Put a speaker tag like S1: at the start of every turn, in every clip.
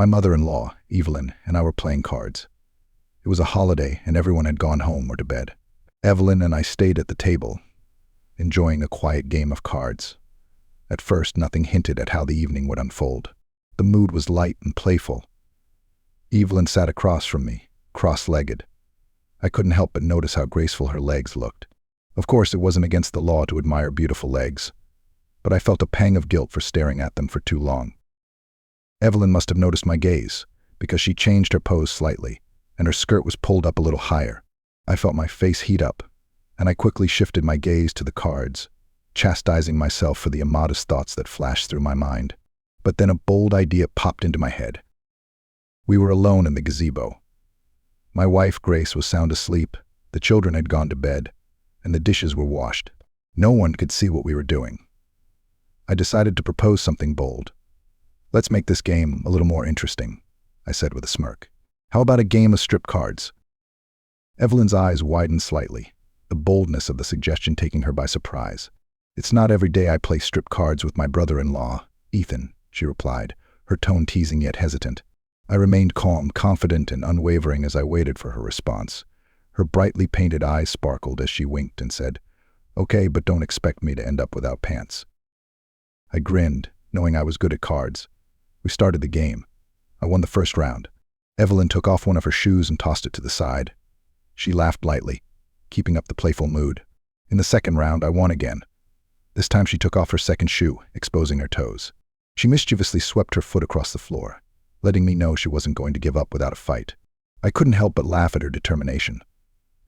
S1: My mother-in-law, Evelyn, and I were playing cards. It was a holiday, and everyone had gone home or to bed. Evelyn and I stayed at the table, enjoying a quiet game of cards. At first, nothing hinted at how the evening would unfold. The mood was light and playful. Evelyn sat across from me, cross-legged. I couldn't help but notice how graceful her legs looked. Of course, it wasn't against the law to admire beautiful legs, but I felt a pang of guilt for staring at them for too long. Evelyn must have noticed my gaze, because she changed her pose slightly, and her skirt was pulled up a little higher. I felt my face heat up, and I quickly shifted my gaze to the cards, chastising myself for the immodest thoughts that flashed through my mind. But then a bold idea popped into my head. We were alone in the gazebo. My wife, Grace, was sound asleep, the children had gone to bed, and the dishes were washed. No one could see what we were doing. I decided to propose something bold. "Let's make this game a little more interesting," I said with a smirk. "How about a game of strip cards?" Evelyn's eyes widened slightly, the boldness of the suggestion taking her by surprise. "It's not every day I play strip cards with my brother-in-law, Ethan," she replied, her tone teasing yet hesitant. I remained calm, confident, and unwavering as I waited for her response. Her brightly painted eyes sparkled as she winked and said, "Okay, but don't expect me to end up without pants." I grinned, knowing I was good at cards. We started the game. I won the first round. Evelyn took off one of her shoes and tossed it to the side. She laughed lightly, keeping up the playful mood. In the second round, I won again. This time she took off her second shoe, exposing her toes. She mischievously swept her foot across the floor, letting me know she wasn't going to give up without a fight. I couldn't help but laugh at her determination.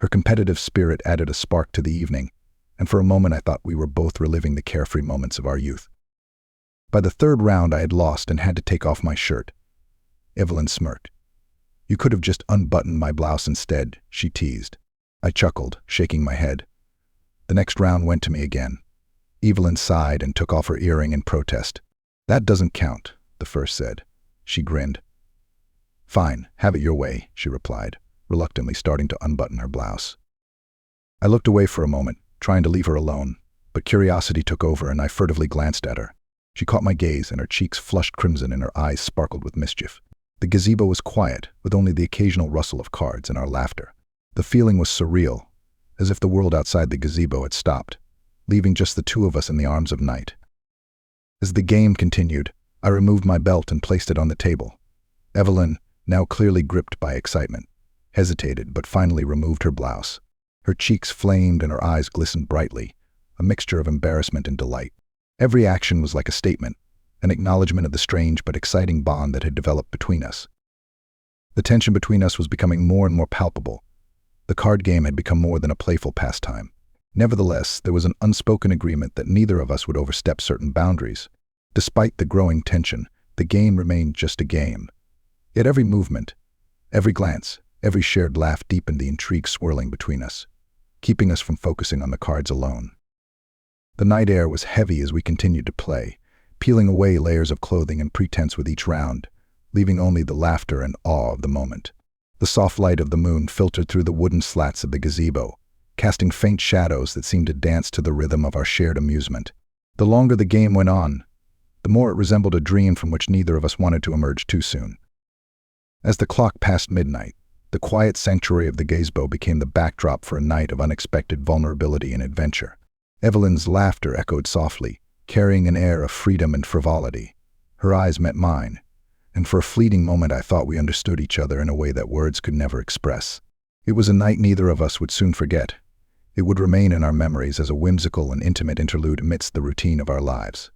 S1: Her competitive spirit added a spark to the evening, and for a moment I thought we were both reliving the carefree moments of our youth. By the third round, I had lost and had to take off my shirt. Evelyn smirked. "You could have just unbuttoned my blouse instead," she teased. I chuckled, shaking my head. The next round went to me again. Evelyn sighed and took off her earring in protest. "That doesn't count," the first said. She grinned. "Fine, have it your way," she replied, reluctantly starting to unbutton her blouse. I looked away for a moment, trying to leave her alone, but curiosity took over and I furtively glanced at her. She caught my gaze and her cheeks flushed crimson and her eyes sparkled with mischief. The gazebo was quiet, with only the occasional rustle of cards and our laughter. The feeling was surreal, as if the world outside the gazebo had stopped, leaving just the two of us in the arms of night. As the game continued, I removed my belt and placed it on the table. Evelyn, now clearly gripped by excitement, hesitated but finally removed her blouse. Her cheeks flamed and her eyes glistened brightly, a mixture of embarrassment and delight. Every action was like a statement, an acknowledgement of the strange but exciting bond that had developed between us. The tension between us was becoming more and more palpable. The card game had become more than a playful pastime. Nevertheless, there was an unspoken agreement that neither of us would overstep certain boundaries. Despite the growing tension, the game remained just a game. Yet every movement, every glance, every shared laugh deepened the intrigue swirling between us, keeping us from focusing on the cards alone. The night air was heavy as we continued to play, peeling away layers of clothing and pretense with each round, leaving only the laughter and awe of the moment. The soft light of the moon filtered through the wooden slats of the gazebo, casting faint shadows that seemed to dance to the rhythm of our shared amusement. The longer the game went on, the more it resembled a dream from which neither of us wanted to emerge too soon. As the clock passed midnight, the quiet sanctuary of the gazebo became the backdrop for a night of unexpected vulnerability and adventure. Evelyn's laughter echoed softly, carrying an air of freedom and frivolity. Her eyes met mine, and for a fleeting moment I thought we understood each other in a way that words could never express. It was a night neither of us would soon forget. It would remain in our memories as a whimsical and intimate interlude amidst the routine of our lives.